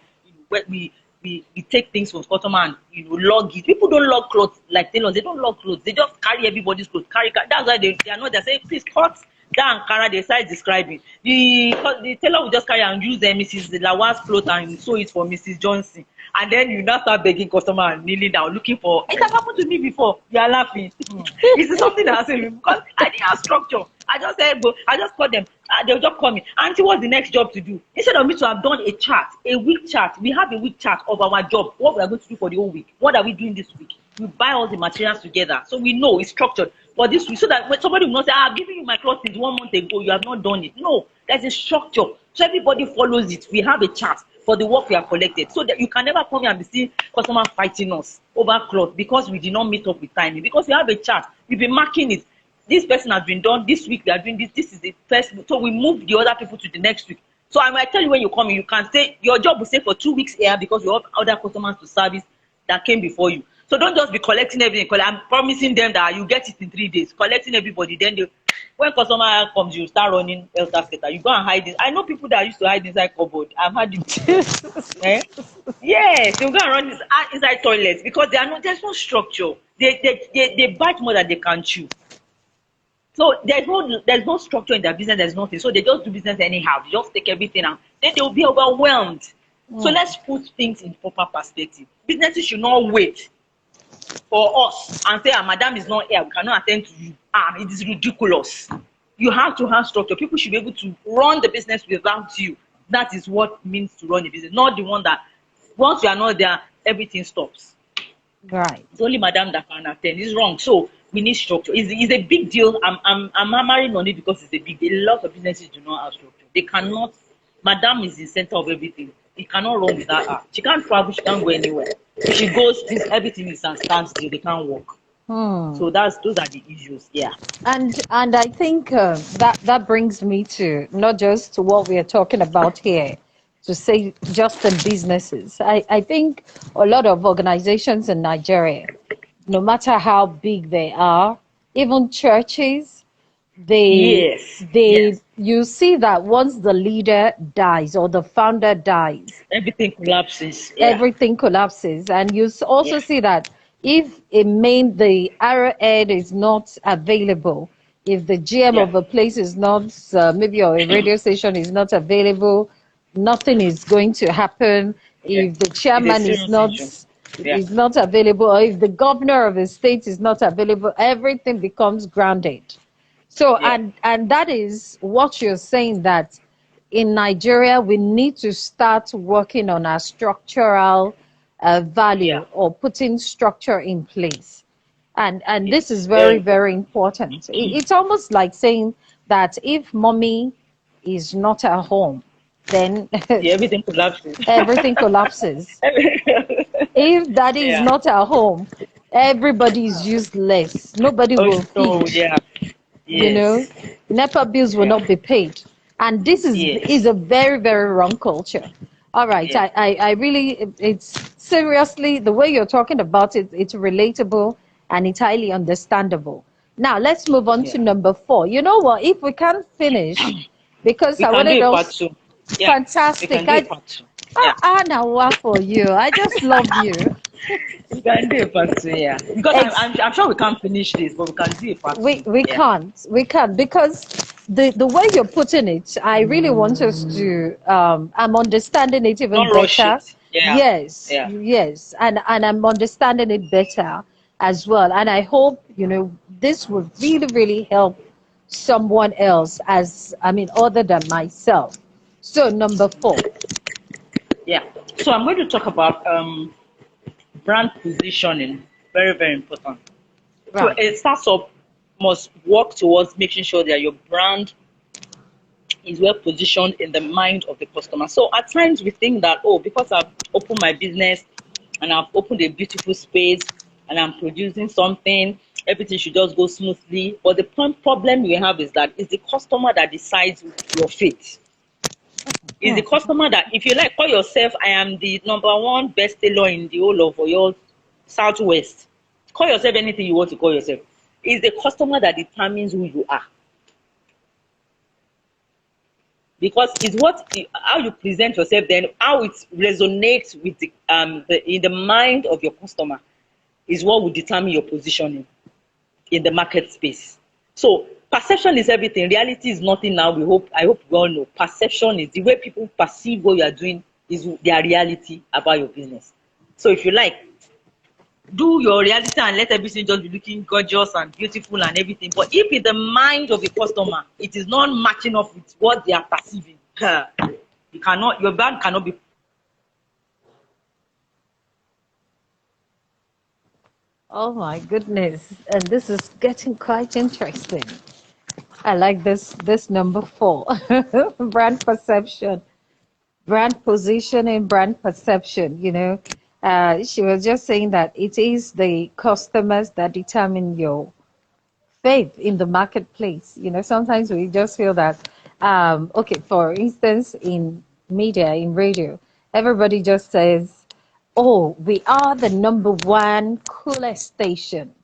take things from customer and log it. People don't log clothes like tailors. They don't log clothes. They just carry everybody's clothes. That's why they are not. They're saying, please cut down, Kara. They start describing. The tailor will just carry and use Mrs. Lawa's clothes and sew it for Mrs. Johnson. And then you now start begging customer and kneeling down, looking for. It has happened to me before. You are laughing. It's something that happened because I didn't have structure. I just said, I just called them. They'll just call me. Auntie, what's the next job to do? Instead of me to have done a week chart, we have a week chart of our job, what we are going to do for the whole week. What are we doing this week? We buy all the materials together, so we know it's structured for this week, so that when somebody will not say, I've given you my clothes since 1 month ago, you have not done it. No, there's a structure, so everybody follows it. We have a chart for the work we have collected, so that you can never come here and be seeing customers fighting us over cloth because we did not meet up with timing. Because we have a chart, we've been marking it. This person has been done this week. We are doing this. This is the first. So we move the other people to the next week. So I might tell you when you come in, you can say your job will stay for 2 weeks here because you have other customers to service that came before you. So don't just be collecting everything. I'm promising them that you get it in 3 days. Collecting everybody, then when customer comes, you start running elter scatter. You go and hide it. I know people that used to hide inside cupboard. I've had it. Yes, they go and run inside toilets because there's no structure. They bite more than they can chew. So there's no structure in their business. There's nothing. So they just do business anyhow. They just take everything out. Then they will be overwhelmed. So let's put things in proper perspective. Businesses should not wait for us and say, madam is not here, we cannot attend to you. It is ridiculous. You have to have structure. People should be able to run the business without you. That is what it means to run a business. Not the one that once you are not there, everything stops. Right. It's only madam that can attend. It's wrong. So we need structure. It's a big deal. I'm hammering on it because it's a big deal. A lot of businesses do not have structure. They cannot. Madam is the center of everything. It cannot run without her. She can't travel. She can't go anywhere. If she goes, everything is standstill. They can't walk. So those are the issues. Yeah. And I think that brings me to not just what we are talking about here, to say just in businesses. I think a lot of organizations in Nigeria, no matter how big they are, even churches, you see that once the leader dies or the founder dies, everything collapses. Everything collapses. And you also see that if the arrowhead is not available, if the GM of a place is not, maybe your radio station is not available, nothing is going to happen. If the chairman is not available, or if the governor of a state is not available, everything becomes grounded. So, and that is what you're saying, that in Nigeria, we need to start working on our structural value or putting structure in place. And this It's is very very, very important. important. It's almost like saying that if mommy is not at home, then Yeah, everything collapses. everything collapses. If daddy is Yeah. not at home, everybody is useless. Nobody Oh, will so feed. yeah. You know, Yes. NEPA bills will Yeah. not be paid. And this is Yes. a very, very wrong culture. All right. Yeah. I really, it's seriously, the way you're talking about it, it's relatable and it's highly understandable. Now, let's move on to Yeah. number 4. You know what? If we can't finish, because We I can do wanted a part us, two. Yeah. We fantastic. can do a part two. Yeah. Now, for you. I just love you. We can do a part two. Yeah. Because Ex I'm sure we can't finish this, but we can do a part two. we Yeah. can't because the way you're putting it, I really want us to I'm understanding it even Don't rush better. it. Yeah. Yes, Yeah. yes, and I'm understanding it better as well, and I hope this will really, really help someone else, as I mean, other than myself. So number 4. Yeah. So I'm going to talk about brand positioning. Very, very important. So Right. a startup must work towards making sure that your brand is well positioned in the mind of the customer. So at times we think that, oh, because I've opened my business and I've opened a beautiful space and I'm producing something, everything should just go smoothly. But the problem we have is that it's the customer that decides your fate. It's the Hmm. customer that, if you like, call yourself, I am the number one best tailor in the whole of your Southwest. Call yourself anything you want to call yourself. It's the customer that determines who you are. Because it's how you present yourself, then how it resonates with in the mind of your customer is what will determine your positioning in the market space. So perception is everything. Reality is nothing now. I hope we all know. Perception is the way people perceive what you are doing is their reality about your business. So if you like, do your reality and let everything just be looking gorgeous and beautiful and everything. But if in the mind of the customer, it is not matching up with what they are perceiving, your brand cannot be. Oh my goodness. And this is getting quite interesting. I like this number 4. Brand perception, brand positioning, brand perception, she was just saying that it is the customers that determine your faith in the marketplace. Sometimes we just feel that, okay, for instance, in media, in radio, everybody just says, oh, we are the number one coolest station.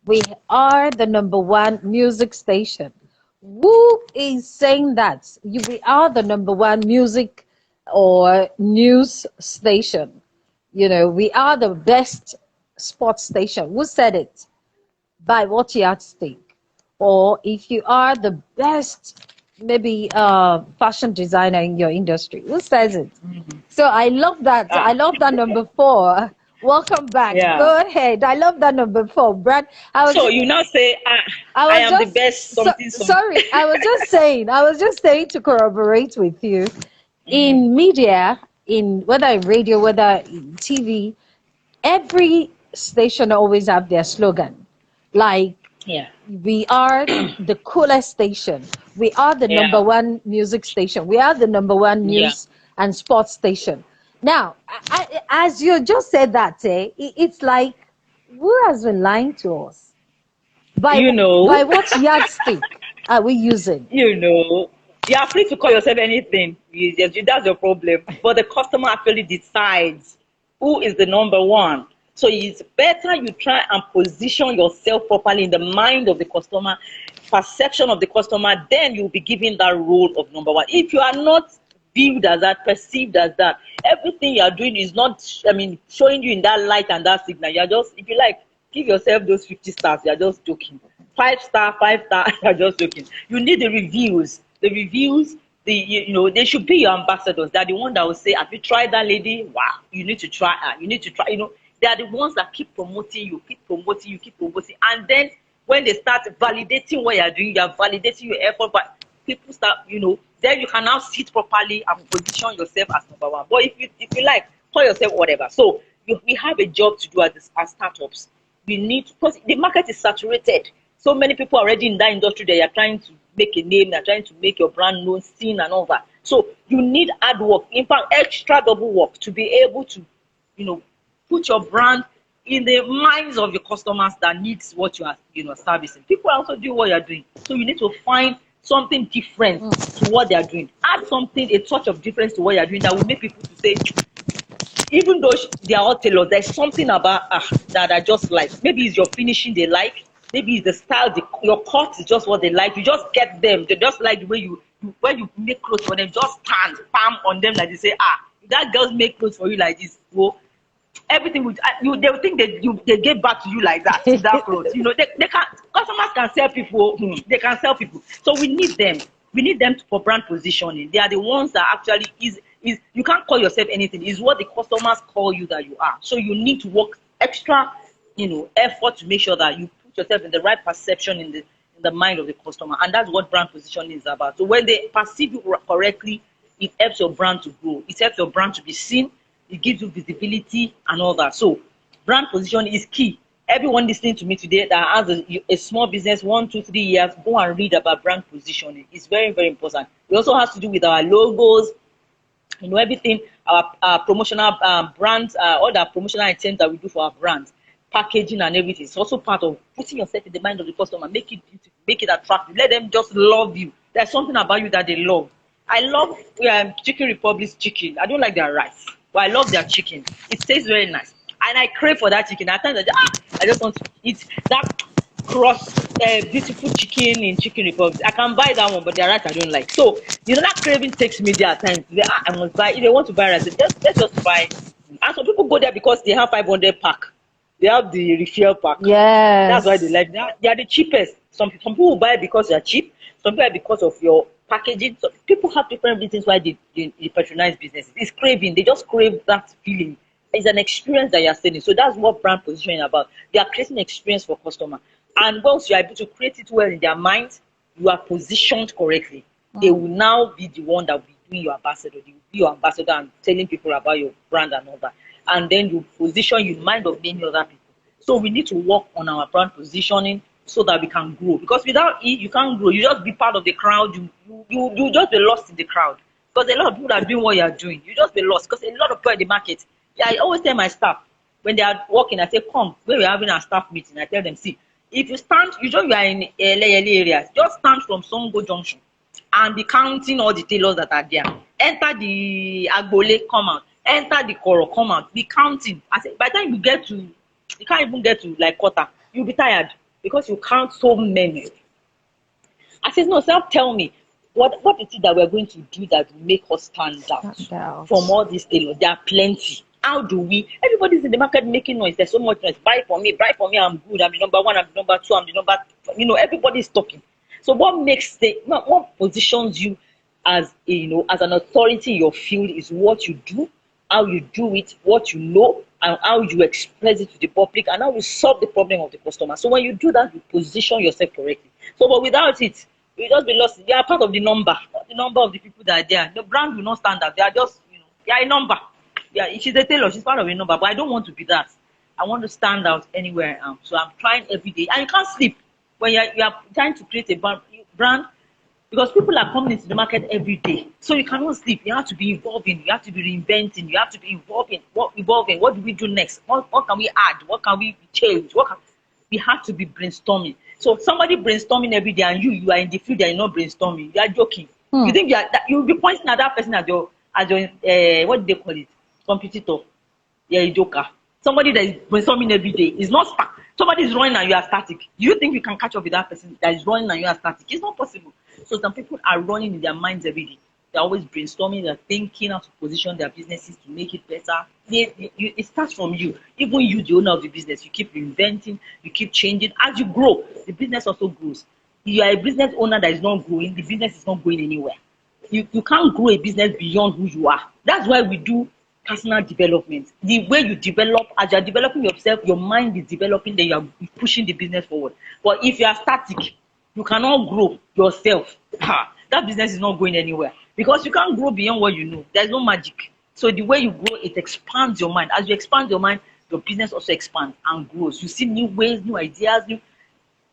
We are the number one music station. Who is saying that? We are the number one music or news station. We are the best sports station. Who said it? By what yardstick? Or if you are the best, maybe fashion designer in your industry, who says it? So I love that. I Ah, love that number 4. Welcome back. yeah. Go ahead. I love that number 4, Brad. So you now say, I I was am the just best something something. sorry. I was just saying to corroborate with you. Mhm. In media, in whether in radio, whether in TV, every station always have their slogan. Like, Yeah. we are the coolest station. We are the number Yeah. one music station. We are the number one Yeah. news and sports station. Now, as you just said that, it's like, who has been lying to us? By You by know, what yardstick are we using? you know, you are free to call yourself anything. That's your problem. But the customer actually decides who is the number one. So it's better you try and position yourself properly in the mind of the customer, perception of the customer, then you'll be given that role of number one. If you are not viewed as that, perceived as that, everything you are doing is not, showing you in that light and that signal. You're just, if you like, give yourself those 50 stars. You're just joking. 5 star, 5 star. You're just joking. You need the reviews. The reviews, they should be your ambassadors. They're the one that will say, have you tried that lady? Wow, you need to try her. You need to try. They are the ones that keep promoting you, keep promoting. And then when they start validating what you're doing, you're validating your effort. But people start, then you can now sit properly and position yourself as number one. But if you like, call yourself whatever. So we have a job to do as startups. we need, because the market is saturated. So many people already in that industry, they are trying to make a name, they're trying to make your brand known, seen, and all that. So you need hard work, in fact, extra double work to be able to, put your brand in the minds of your customers that needs what you are, servicing. People are also doing what you are doing. So you need to find something different to what they are doing. Add something, a touch of difference to what you are doing that will make people to say, even though they are all tailored, there's something about that I just like. Maybe it's your finishing they like. Maybe it's the style, your cut is just what they like. You just get them. They just like the way when you make clothes for them, just stand, palm on them like they say, if that girl make clothes for you like this, well, everything would they will think they gave back to you like that. That clothes, they can, customers can sell people. They can sell people. So we need them. We need them for brand positioning. They are the ones that actually is you can't call yourself anything. It's what the customers call you that you are. So you need to work extra, effort to make sure that you put yourself in the right perception in the mind of the customer, and that's what brand positioning is about. So when they perceive you correctly, it helps your brand to grow. It helps your brand to be seen. It gives you visibility and all that. So brand positioning is key. Everyone listening to me today that has a small business, 1, 2, 3 years, go and read about brand positioning. It's very, very important. It also has to do with our logos, everything, our promotional brands, all the promotional items that we do for our brands, packaging and everything. It's also part of putting yourself in the mind of the customer, make it beautiful, make it attractive. Let them just love you. There's something about you that they love. I love Chicken Republic's chicken. I don't like their rice, but I love their chicken. It tastes very nice. And I crave for that chicken. At times I just want to eat that beautiful chicken in Chicken Republic. I can buy that one, but the rice I don't like. So that craving takes me there at times. I must buy. If they want to buy rice, let's just buy. And some people go there because they have 500 pack. They have the refill pack. Yes. That's why they like that. They are the cheapest. Some people will buy because they are cheap. Some people buy because of your packaging. So people have different reasons why they patronize businesses. It's craving. They just crave that feeling. It's an experience that you're selling. So that's what brand positioning is about. They are creating an experience for customer. And once you're able to create it well in their minds, you are positioned correctly. They will now be the one that will be doing your ambassador. They will be your ambassador and telling people about your brand and all that. And then you position you in mind of many other people. So we need to work on our brand positioning so that we can grow. Because without it, you can't grow. You just be part of the crowd. You just be lost in the crowd. Because a lot of people are doing what you are doing. You just be lost. Because a lot of people in the market. I always tell my staff, when they are working, I say, come, when we're having our staff meeting, I tell them, see, if you stand, you are in LA areas, just stand from Songo Junction and be counting all the tailors that are there. Enter the Agbole, come out. Enter the corr, come out. Be counting. I say, by the time you can't even get to like quarter, you'll be tired because you count so many. I said, no, tell me, what is it that we're going to do that will make us stand out from all these tailors? There are plenty. How do we? Everybody's in the market making noise. There's so much noise. Buy for me, I'm good. I'm the number 1, I'm the number 2, I'm the number. Everybody's talking. So what positions you as as an authority in your field is what you do, how you do it, what you know, and how you express it to the public, and how you solve the problem of the customer. So when you do that, you position yourself correctly. So, but without it, you just be lost. You are part of the number of the people that are there. The brand will not stand out. They are just, they are a number. Yeah, she's a tailor, she's part of a number, but I don't want to be that. I want to stand out anywhere I am. So I'm trying every day. And you can't sleep when you are trying to create a brand because people are coming into the market every day. So you cannot sleep. You have to be evolving. You have to be reinventing. You have to be evolving. What do we do next? What can we add? What can we change? We have to be brainstorming. So somebody brainstorming every day and you are in the field and you're not brainstorming. You are joking. You think you'll be pointing at that person as your what do they call it? Competitor. Yeah, a joker. Somebody that is brainstorming every day is not stuck. Somebody is running and you are static. Do you think you can catch up with that person that is running and you are static? It's not possible. So some people are running in their minds every day. They're always brainstorming, they're thinking how to position their businesses to make it better. It starts from you. Even you, the owner of the business, you keep reinventing, you keep changing. As you grow, the business also grows. If you are a business owner that is not growing, the business is not going anywhere. You can't grow a business beyond who you are. That's why we do personal development. The way you develop, as you're developing yourself, your mind is developing, then you're pushing the business forward. But if you are static, you cannot grow yourself. That business is not going anywhere because you can't grow beyond what you know. There's no magic. So the way you grow, it expands your mind. As you expand your mind, your business also expands and grows. You see new ways, new ideas, new.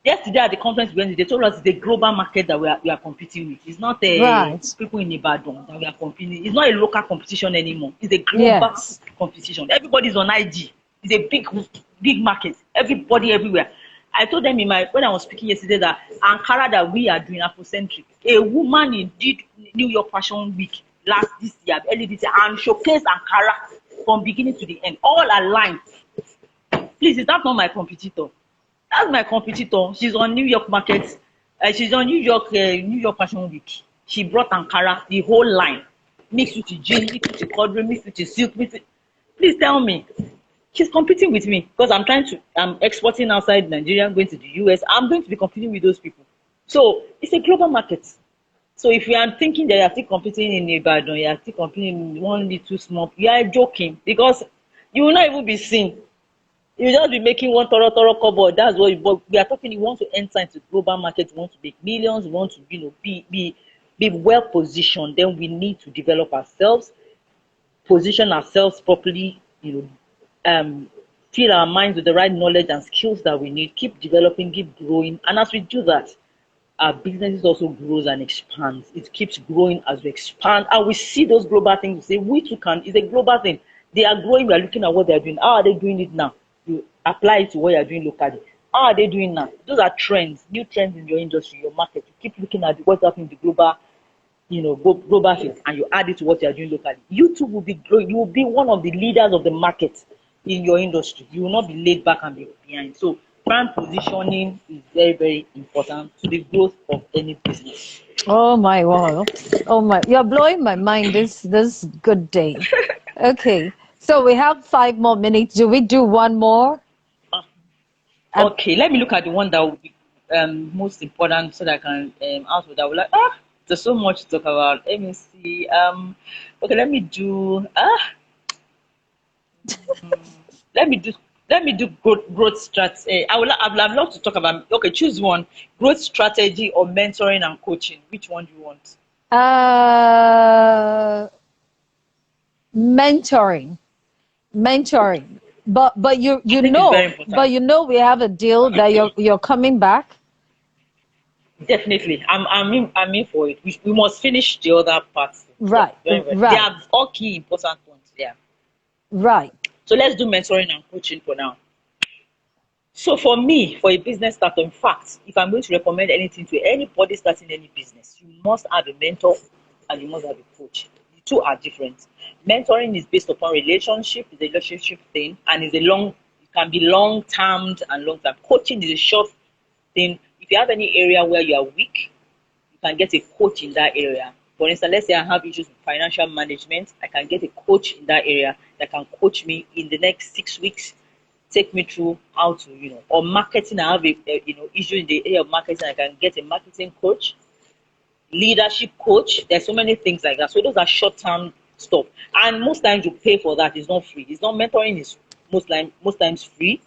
Yesterday at the conference they told us it's the global market that we are competing with. It's not Right. people in Ibadan that we are competing. It's not a local competition anymore. It's a global Yes. competition. Everybody's on IG. It's a big market. Everybody everywhere. I told them when I was speaking yesterday that Ankara that we are doing Afrocentric. A woman did New York Fashion Week this year, early this year, and showcased Ankara from beginning to the end, all aligned. Please, is that not my competitor? That's my competitor. She's on New York market. She's on New York Fashion Week. She brought Ankara, the whole line, mixed with the jean, mixed with the corduroy, mixed with the silk. Please tell me, she's competing with me because I'm exporting outside Nigeria, going to the US. I'm going to be competing with those people. So it's a global market. So if you are thinking that you are still competing in Ibadan, you are still competing in one little small, you are joking because you will not even be seen. You just be making one thorough cover. That's what we are talking. You want to enter into global market, you want to make millions, you want to be well positioned. Then we need to develop ourselves, position ourselves properly, fill our minds with the right knowledge and skills that we need, keep developing, keep growing. And as we do that, our business also grows and expands. It keeps growing as we expand. And we see those global things. We say, we too can. It's a global thing. They are growing. We are looking at what they are doing. How are they doing it now? You apply it to what you are doing locally. How are they doing now? Those are trends, new trends in your industry, your market. You keep looking at what's happening in the global, global field, and you add it to what you are doing locally. You too will be growing. You will be one of the leaders of the market in your industry. You will not be laid back and be behind. So brand positioning is very, very important to the growth of any business. Oh my wow. Oh my, you're blowing my mind this good day. Okay. So we have 5 more minutes. Do we do one more? Okay, let me look at the one that will be most important so that I can answer that. Like, there's so much to talk about. Let me see. Okay, let me do let me do growth strategy. I would have loved to talk about. Okay, choose one: growth strategy or mentoring and coaching. Which one do you want? Mentoring. But you think it's very important. we have a deal that you're coming back. Definitely, I'm in for it. We must finish the other parts. Right. Very, very. They Right. are all key important points. Yeah. Right. So let's do mentoring and coaching for now. So for me, for a business starter, in fact, if I'm going to recommend anything to anybody starting any business, you must have a mentor and you must have a coach. The two are different. Mentoring is based upon relationship, it's a relationship thing, and it can be long termed and long term. Coaching is a short thing. If you have any area where you are weak, you can get a coach in that area. For instance, let's say I have issues with financial management, I can get a coach in that area that can coach me in the next 6 weeks, take me through how to, or marketing. I have a issue in the area of marketing. I can get a marketing coach, leadership coach. There's so many things like that. So those are short-term stuff, and most times you pay for that. It's not free. It's not mentoring. Is most times free.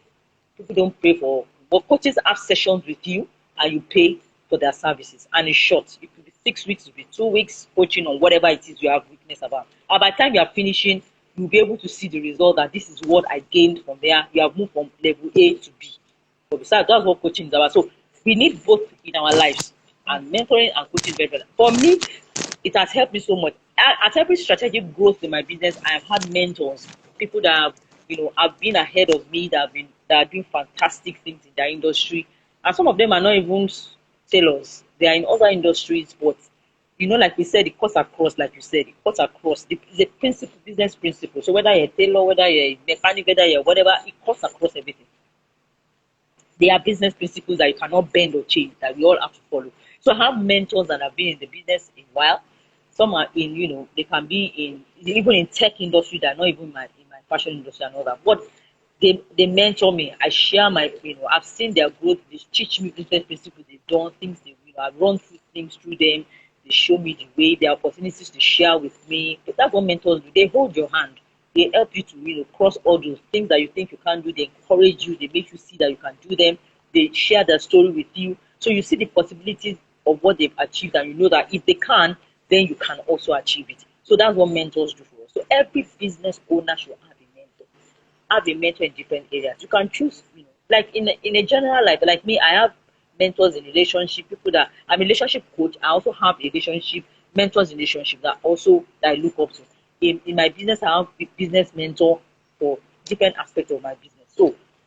People don't pay for, but coaches have sessions with you, and you pay for their services. And it's short. It could be 6 weeks, it could be 2 weeks coaching on whatever it is you have weakness about. And by the time you are finishing, you'll be able to see the result that this is what I gained from there. You have moved from level A to B. But besides, that's what coaching is about. So we need both in our lives, and mentoring and coaching very well. For me, it has helped me so much. At every strategic growth in my business, I have had mentors, people that have been ahead of me, that are doing fantastic things in their industry. And some of them are not even tailors. They are in other industries, but like we said, it cuts across, like you said, it cuts across. It's a principle, business principle. So whether you're a tailor, whether you're a mechanic, whether you're whatever, it cuts across everything. They are business principles that you cannot bend or change, that we all have to follow. So I have mentors that have been in the business a while. Some are in, they can be in, even in tech industry, that are not even in my fashion industry and all that. But they mentor me. I share my, I've seen their growth. They teach me business principles. They've done things. I've run through things through them. They show me the way. There are opportunities to share with me. But that's what mentors do. They hold your hand. They help you to cross all those things that you think you can't do. They encourage you. They make you see that you can do them. They share their story with you. So you see the possibilities of what they've achieved, and you know that if they can, then you can also achieve it. So that's what mentors do for us. So every business owner should have a mentor. have a mentor in different areas. You can choose, like in a general life, like me, I have mentors in relationship, people that I'm a relationship coach. I also have a relationship mentors in relationship that I look up to. In my business, I have a business mentor for different aspects of my business.